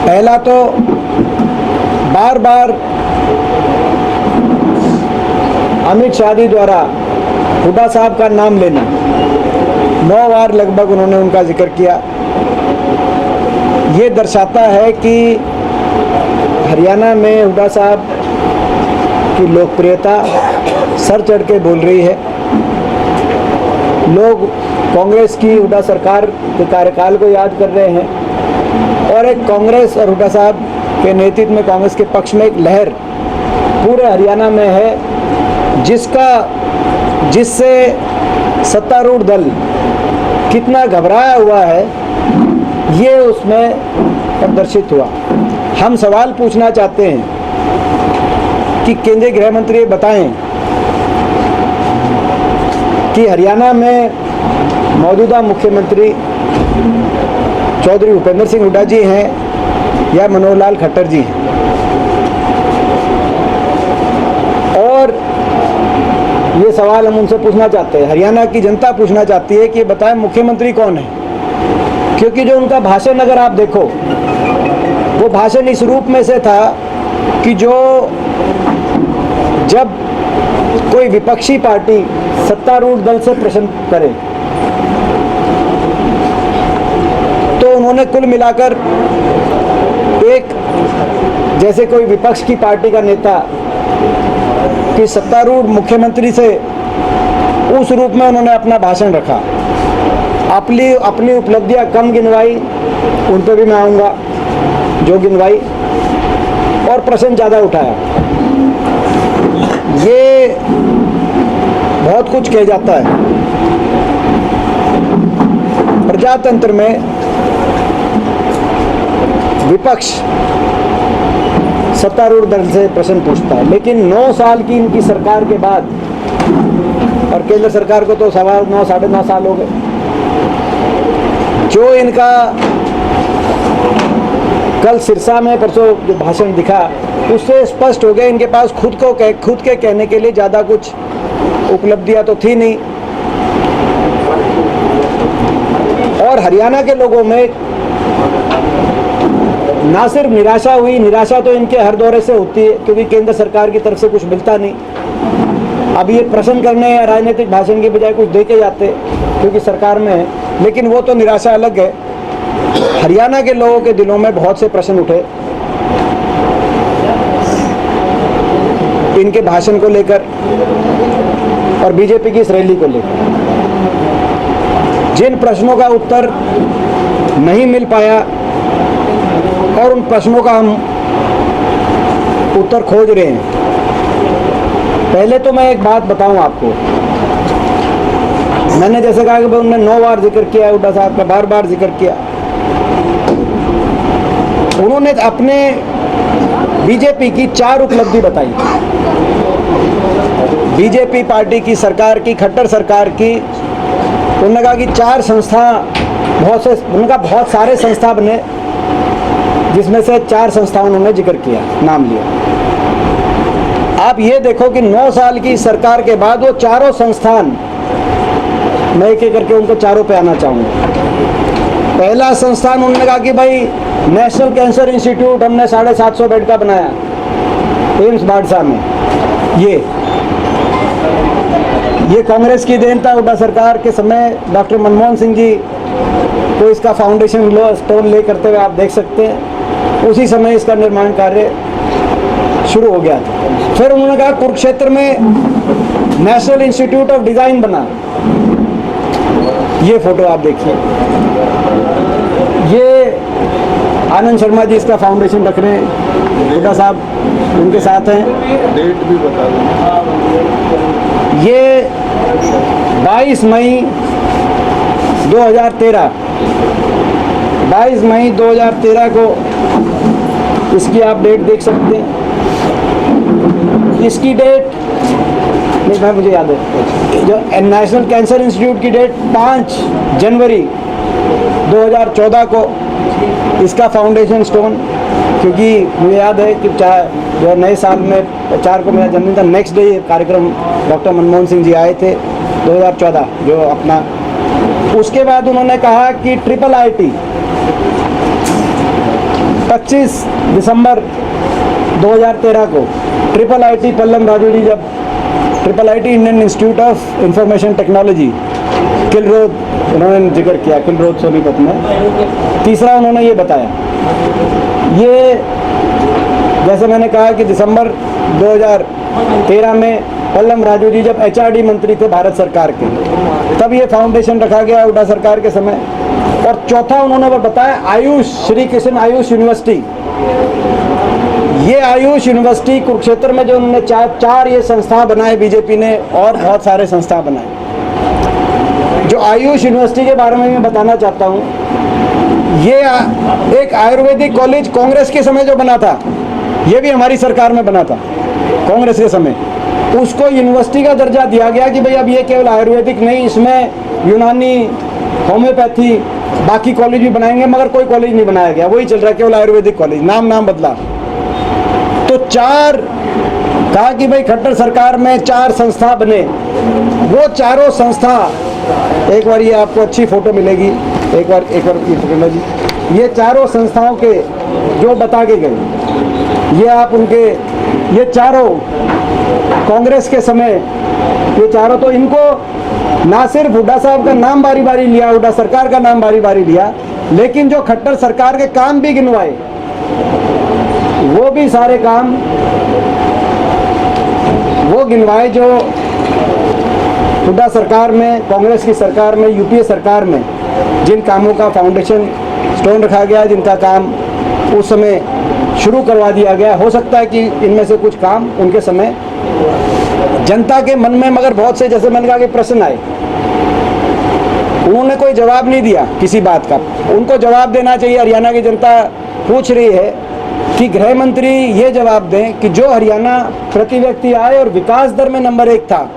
पहला तो बार बार अमित शाह जी द्वारा हुड्डा साहब का नाम लेना, 9 बार लगभग उन्होंने उनका जिक्र किया। ये दर्शाता है कि हरियाणा में हुड्डा साहब की लोकप्रियता सर चढ़ के बोल रही है। लोग कांग्रेस की हुड्डा सरकार के कार्यकाल को याद कर रहे हैं और एक कांग्रेस और हुड्डा साहब के नेतृत्व में कांग्रेस के पक्ष में एक लहर पूरे हरियाणा में है, जिससे सत्तारूढ़ दल कितना घबराया हुआ है ये उसमें प्रदर्शित हुआ। हम सवाल पूछना चाहते हैं कि केंद्रीय गृह मंत्री ये बताएं कि हरियाणा में मौजूदा मुख्यमंत्री चौधरी भूपेंद्र सिंह हुड्डा जी हैं या मनोहर लाल खट्टर जी हैं, और ये सवाल हम उनसे पूछना चाहते हैं, हरियाणा की जनता पूछना चाहती है कि बताएं मुख्यमंत्री कौन है। क्योंकि जो उनका भाषण अगर आप देखो, वो भाषण इस रूप में से था कि जब कोई विपक्षी पार्टी सत्तारूढ़ दल से प्रश्न करे तो उन्होंने कुल मिलाकर एक, जैसे कोई विपक्ष की पार्टी का नेता कि सत्तारूढ़ मुख्यमंत्री से, उस रूप में उन्होंने अपना भाषण रखा। अपनी उपलब्धियां कम गिनवाई, उन पर भी मैं आऊँगा, जो गिनवाई, और प्रश्न ज़्यादा उठाया। ये बहुत कुछ कह जाता है। प्रजातंत्र में विपक्ष सत्तारूढ़ दल से प्रश्न पूछता है, लेकिन 9 साल की इनकी सरकार के बाद, और केंद्र सरकार को तो 9 साढ़े 9 साल हो गए, जो इनका कल सिरसा में परसों जो भाषण दिखा उससे स्पष्ट हो गया इनके पास खुद के कहने के लिए ज़्यादा कुछ उपलब्धियां तो थी नहीं। और हरियाणा के लोगों में ना सिर्फ निराशा हुई, निराशा तो इनके हर दौरे से होती है क्योंकि केंद्र सरकार की तरफ से कुछ मिलता नहीं। अब ये प्रश्न करने या राजनीतिक भाषण की बजाय कुछ दे के जाते क्योंकि सरकार में है, लेकिन वो तो निराशा अलग है। हरियाणा के लोगों के दिलों में बहुत से प्रश्न उठे इनके भाषण को लेकर और बीजेपी की इस रैली को लेकर। जिन प्रश्नों का उत्तर नहीं मिल पाया और उन प्रश्नों का हम उत्तर खोज रहे हैं। पहले तो मैं एक बात बताऊं आपको, मैंने जैसे कहा कि उन्होंने 9 बार जिक्र किया है, हुड्डा साहब का बार बार जिक्र किया। उन्होंने अपने बीजेपी की 4 उपलब्धि बताई। बीजेपी पार्टी की सरकार की, खट्टर सरकार की, उन्होंने कहा कि 4 संस्था, बहुत सारे संस्था बने, जिसमें से 4 संस्थाओं उन्होंने जिक्र किया, नाम लिया। आप ये देखो कि 9 साल की सरकार के बाद वो चारों संस्थान, मैं एक एक करके उनको चारों पे आना चाहूँगा। पहला संस्थान उन्होंने कहा कि भाई नेशनल कैंसर इंस्टीट्यूट हमने 750 बेड का बनाया एम्स बाड़सा में। ये कांग्रेस की देन था। हुड्डा सरकार के समय डॉक्टर मनमोहन सिंह जी को इसका फाउंडेशन स्टोन ले करते हुए आप देख सकते हैं, उसी समय इसका निर्माण कार्य शुरू हो गया था। फिर उन्होंने कहा कुरुक्षेत्र में नेशनल इंस्टीट्यूट ऑफ डिजाइन बना। ये फोटो आप देखिए, ये आनंद शर्मा जी इसका फाउंडेशन रख रहे हैं, हुड्डा साहब उनके साथ हैं। डेट भी बता दें। ये 22 मई 2013 को इसकी आप डेट देख सकते हैं। इसकी डेट नहीं भाई मुझे याद है, जो नेशनल कैंसर इंस्टीट्यूट की डेट 5 जनवरी 2014 को इसका फाउंडेशन स्टोन, क्योंकि मुझे याद है कि जो नए साल में 4 को मेरा जन्मदिन था, नेक्स्ट डे कार्यक्रम डॉक्टर मनमोहन सिंह जी आए थे 2014 जो अपना। उसके बाद उन्होंने कहा कि IIIT 25 दिसंबर 2013 को IIT पल्लम राजू जी जब IIT Indian Institute of Information Technology किलरोद उन्होंने जिक्र किया, किलरोद सोनीपत में। तीसरा उन्होंने ये बताया, ये जैसे मैंने कहा कि दिसंबर 2013 में पल्लम राजू जी जब HRD मंत्री थे भारत सरकार के, तब ये फाउंडेशन रखा गया हुड्डा सरकार के समय। और चौथा उन्होंने बताया आयुष, श्री कृष्ण आयुष यूनिवर्सिटी। ये आयुष यूनिवर्सिटी कुरुक्षेत्र में जो उन्होंने चार ये संस्था बनाए बीजेपी ने, और बहुत सारे संस्था बनाए। जो आयुष यूनिवर्सिटी के बारे में मैं बताना चाहता हूँ, ये एक आयुर्वेदिक कॉलेज कांग्रेस के समय जो बना था, ये भी हमारी सरकार में बना था कांग्रेस के समय। उसको यूनिवर्सिटी का दर्जा दिया गया कि भाई अब ये केवल आयुर्वेदिक नहीं, इसमें यूनानी, होम्योपैथी, बाकी कॉलेज भी बनाएंगे, मगर कोई कॉलेज नहीं बनाया गया, वही चल रहा है केवल आयुर्वेदिक कॉलेज, नाम बदला। तो कहा कि भाई खट्टर सरकार में 4 संस्था बने। वो चारों संस्था, एक बार ये आपको अच्छी फोटो मिलेगी, एक बार ये पकड़ना जी, ये चारों संस्थाओं के जो बता के गए, ये आप उनके, ये चारों कांग्रेस के समय, ये चारों, तो इनको ना सिर्फ हुड्डा साहब का नाम बारी बारी लिया, हुड्डा सरकार का नाम बारी बारी लिया, लेकिन जो खट्टर सरकार के काम भी गिनवाए, वो भी सारे काम वो गिनवाए जो हुड्डा सरकार में, कांग्रेस की सरकार में, यूपीए सरकार में जिन कामों का फाउंडेशन स्टोन रखा गया, जिनका काम उस समय शुरू करवा दिया गया। हो सकता है कि इनमें से कुछ काम उनके समय जनता के मन में, मगर बहुत से, जैसे मैंने कहा कि प्रश्न आए, उन्होंने कोई जवाब नहीं दिया किसी बात का। उनको जवाब देना चाहिए। हरियाणा की जनता पूछ रही है कि गृह मंत्री ये जवाब दें कि जो हरियाणा प्रति व्यक्ति आय और विकास दर में नंबर 1 था,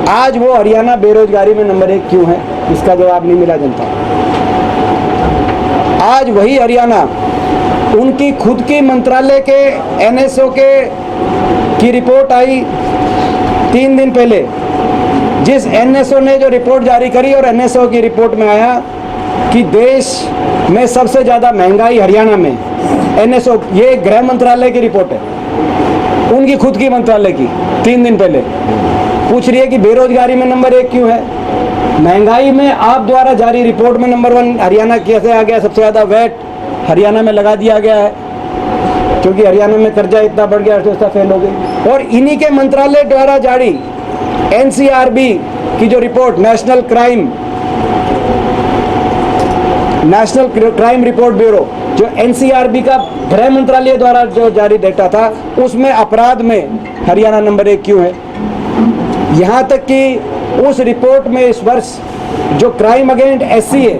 आज वो हरियाणा बेरोजगारी में नंबर 1 क्यों है? इसका जवाब नहीं मिला जनता। आज वही हरियाणा, उनकी खुद की मंत्रालय के NSO की रिपोर्ट आई 3 दिन पहले, जिस NSO ने जो रिपोर्ट जारी करी, और NSO की रिपोर्ट में आया कि देश में सबसे ज़्यादा महंगाई हरियाणा में। NSO, ये गृह मंत्रालय की रिपोर्ट है, उनकी खुद की मंत्रालय की, 3 दिन पहले। पूछ रही है कि बेरोजगारी में नंबर 1 क्यों है? महंगाई में आप द्वारा जारी रिपोर्ट में नंबर 1 हरियाणा कैसे आ गया? सबसे ज़्यादा वैट हरियाणा में लगा दिया गया है, क्योंकि हरियाणा में कर्जा इतना बढ़ गया, अर्थव्यवस्था फेल हो गई। और इन्हीं के मंत्रालय द्वारा जारी NCRB की जो report, national crime report bureau, जो NCRB का गृह मंत्रालय द्वारा जो जारी डेटा था, उसमें अपराध में हरियाणा नंबर 1 क्यों है? यहाँ तक कि उस रिपोर्ट में इस वर्ष जो क्राइम अगेंस्ट SC है,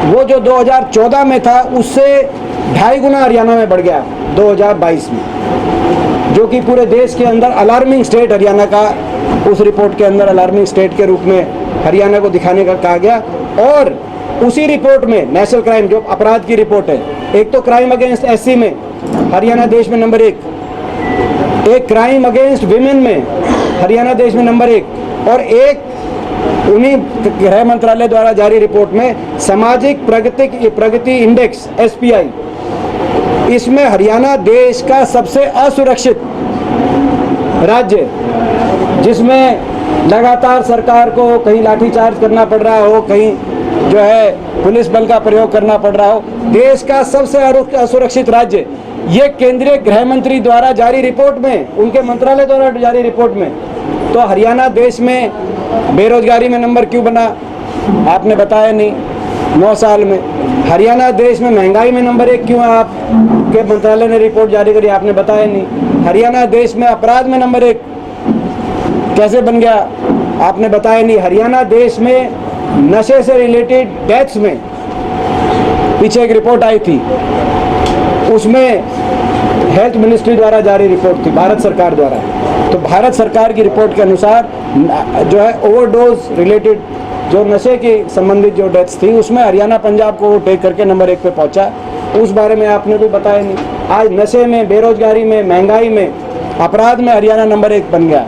वो जो 2014 में था, उससे 2.5 गुना हरियाणा में बढ़ गया 2022 में, जो कि पूरे देश के अंदर अलार्मिंग स्टेट हरियाणा का, उस रिपोर्ट के अंदर अलार्मिंग स्टेट के रूप में हरियाणा को दिखाने का कहा गया। और उसी रिपोर्ट में नेशनल क्राइम, जो अपराध की रिपोर्ट है, एक तो क्राइम अगेंस्ट SC में हरियाणा देश में नंबर 1, एक क्राइम अगेंस्ट विमेन में हरियाणा देश में नंबर 1, और एक उन्हीं गृह मंत्रालय द्वारा जारी रिपोर्ट में सामाजिक प्रगति इंडेक्स SPI, इसमें हरियाणा देश का सबसे असुरक्षित राज्य, जिसमें लगातार सरकार को कहीं लाठीचार्ज करना पड़ रहा हो, कहीं जो है पुलिस बल का प्रयोग करना पड़ रहा हो, देश का सबसे असुरक्षित राज्य। ये केंद्रीय गृह मंत्री द्वारा जारी रिपोर्ट में, उनके मंत्रालय द्वारा जारी रिपोर्ट में। तो हरियाणा देश में बेरोजगारी में नंबर क्यों बना? आपने बताया नहीं। 9 साल में हरियाणा देश में महंगाई में नंबर 1 क्यों है? आपके मंत्रालय ने रिपोर्ट जारी करी, आपने बताया नहीं। हरियाणा देश में अपराध में नंबर 1 कैसे बन गया? आपने बताया नहीं। हरियाणा देश में नशे से रिलेटेड डेथ्स में पीछे एक रिपोर्ट आई थी, उसमें हेल्थ मिनिस्ट्री द्वारा जारी रिपोर्ट थी, भारत सरकार द्वारा। तो भारत सरकार की रिपोर्ट के अनुसार जो है ओवरडोज रिलेटेड, जो नशे की संबंधित जो डेथ्स थी, उसमें हरियाणा पंजाब को टेक करके नंबर 1 पे पहुंचा। उस बारे में आपने कोई बताया नहीं। आज नशे में, बेरोजगारी में, महंगाई में, अपराध में हरियाणा नंबर 1 बन गया।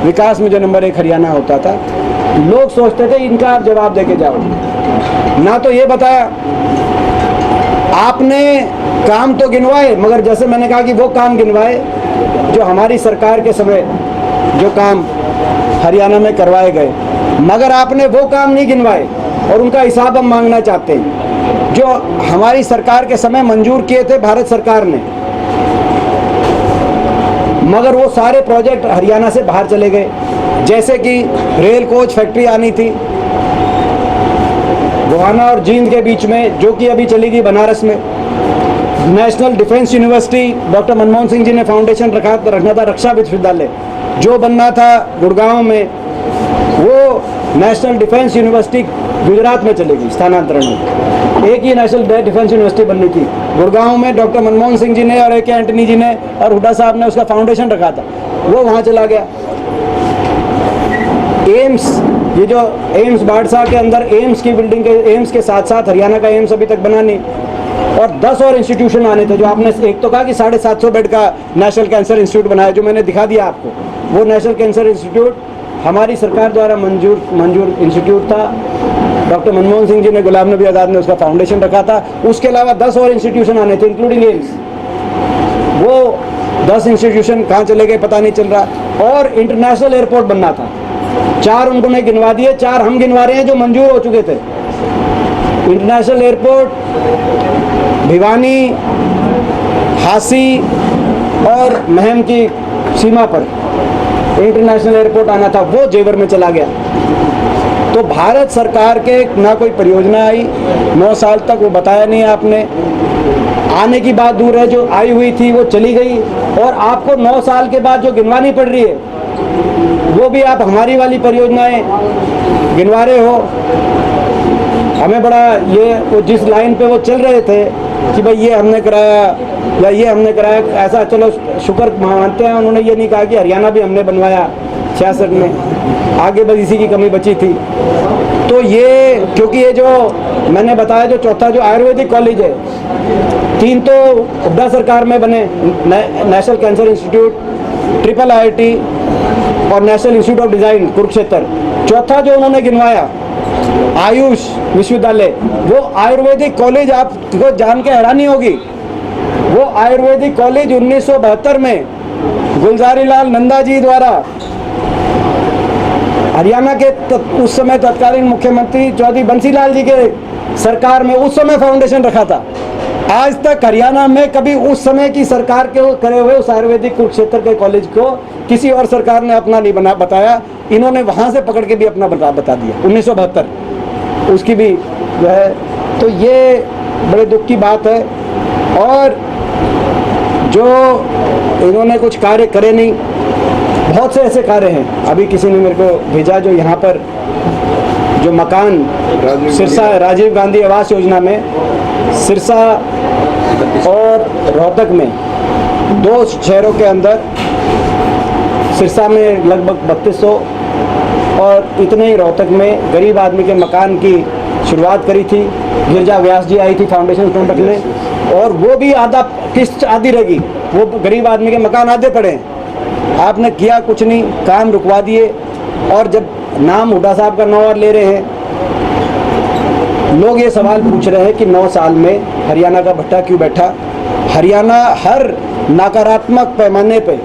विकास में जो नंबर 1 हरियाणा होता था, लोग सोचते थे इनका आप जवाब देके जाओ। ना तो ये बताया आपने काम तो गिनवाए, मगर जैसे मैंने कहा कि वो काम गिनवाए जो हमारी सरकार के समय जो काम हरियाणा में करवाए गए, मगर आपने वो काम नहीं गिनवाए और उनका हिसाब हम मांगना चाहते हैं जो हमारी सरकार के समय मंजूर किए थे भारत सरकार ने, मगर वो सारे प्रोजेक्ट हरियाणा से बाहर चले गए। जैसे कि रेल कोच फैक्ट्री आनी थी गोहाना और जींद के बीच में, जो कि अभी चली गई बनारस में। National defence university doctor Manmohan Singh ji ने फाउंडेशन रखना था, रक्षा विश्वविद्यालय जो बनना था गुड़गांव में, वो नेशनल डिफेंस यूनिवर्सिटी गुजरात में चलेगी स्थानांतरण में। एक ही नेशनल डिफेंस यूनिवर्सिटी बननी थी गुड़गांव में, डॉक्टर मनमोहन सिंह जी ने और ए के एंटनी जी ने और हुड्डा साहब ने उसका फाउंडेशन रखा था, वो वहाँ चला गया। एम्स, ये जो एम्स बाड़सा के अंदर एम्स की बिल्डिंग के, एम्स के साथ साथ हरियाणा का एम्स अभी तक बना नहीं, और 10 और इंस्टीट्यूशन आने थे। जो आपने एक तो कहा कि 750 बेड का नेशनल कैंसर इंस्टीट्यूट बनाया, जो मैंने दिखा दिया आपको, वो नेशनल कैंसर इंस्टीट्यूट हमारी सरकार द्वारा मंजूर इंस्टीट्यूट था। डॉक्टर मनमोहन सिंह जी ने, गुलाम नबी आज़ाद ने उसका फाउंडेशन रखा था। उसके अलावा 10 और इंस्टीट्यूशन आने थे इंक्लूडिंग एम्स। वो 10 इंस्टीट्यूशन कहाँ चले गए पता नहीं चल रहा। और इंटरनेशनल एयरपोर्ट बनना था, 4 उन्होंने गिनवा दिए, 4 हम गिनवा रहे हैं जो मंजूर हो चुके थे। इंटरनेशनल एयरपोर्ट भिवानी, हासी और महम की सीमा पर इंटरनेशनल एयरपोर्ट आना था, वो जेवर में चला गया। तो भारत सरकार के ना कोई परियोजना आई 9 साल तक, वो बताया नहीं आपने। आने की बात दूर है, जो आई हुई थी वो चली गई, और आपको 9 साल के बाद जो गिनवानी पड़ रही है वो भी आप हमारी वाली परियोजनाएं गिनवा रहे हो। हमें बड़ा ये, वो जिस लाइन पे वो चल रहे थे कि भाई ये हमने कराया या ये हमने कराया, ऐसा चलो शुक्र मानते हैं, उन्होंने ये नहीं कहा कि हरियाणा भी हमने बनवाया 66 में, आगे बस इसी की कमी बची थी। तो ये, क्योंकि ये जो मैंने बताया, जो चौथा जो आयुर्वेदिक कॉलेज है, 3 तो हुड्डा सरकार में बने, national cancer institute, triple IIT और national institute of design Kurukshetra. चौथा जो उन्होंने गिनवाया आयुष विश्वविद्यालय, वो आयुर्वेदिक कॉलेज आपको जान के हैरानी होगी, वो आयुर्वेदिक कॉलेज 1972 में गुलजारी लाल नंदा जी द्वारा हरियाणा के उस समय तत्कालीन मुख्यमंत्री चौधरी बंसीलाल जी के सरकार में उस समय फाउंडेशन रखा था। आज तक हरियाणा में कभी उस समय की सरकार के करे हुए उस आयुर्वेदिक कुरुक्षेत्र के कॉलेज को किसी और सरकार ने अपना नहीं बताया। इन्होंने वहाँ से पकड़ के भी अपना बता दिया 1972, उसकी भी जो है। तो ये बड़े दुख की बात है। और जो इन्होंने कुछ कार्य करे नहीं, बहुत से ऐसे कार्य हैं। अभी किसी ने मेरे को भेजा, जो यहाँ पर जो मकान सिरसा राजीव गांधी आवास योजना में सिरसा और रोहतक में, 2 शहरों के अंदर, सिरसा में लगभग 3200 और इतने ही रोहतक में गरीब आदमी के मकान की शुरुआत करी थी। गिरजा व्यास जी आई थी फाउंडेशन स्टोन रखने, और वो भी आधा किस्त आधी रहेगी, वो गरीब आदमी के मकान आधे पड़े हैं। आपने किया कुछ नहीं, काम रुकवा दिए। और जब नाम हुड्डा साहब का 9 और ले रहे हैं, लोग ये सवाल पूछ रहे हैं कि 9 साल में हरियाणा का भट्टा क्यों बैठा। हरियाणा हर नकारात्मक पैमाने पे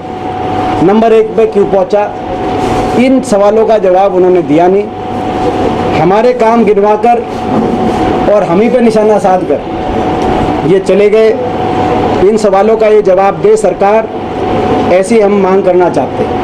नंबर 1 पे क्यों पहुंचा, इन सवालों का जवाब उन्होंने दिया नहीं। हमारे काम गिनवाकर और हम ही पे निशाना साध कर ये चले गए। इन सवालों का ये जवाब दे सरकार, ऐसी हम मांग करना चाहते हैं।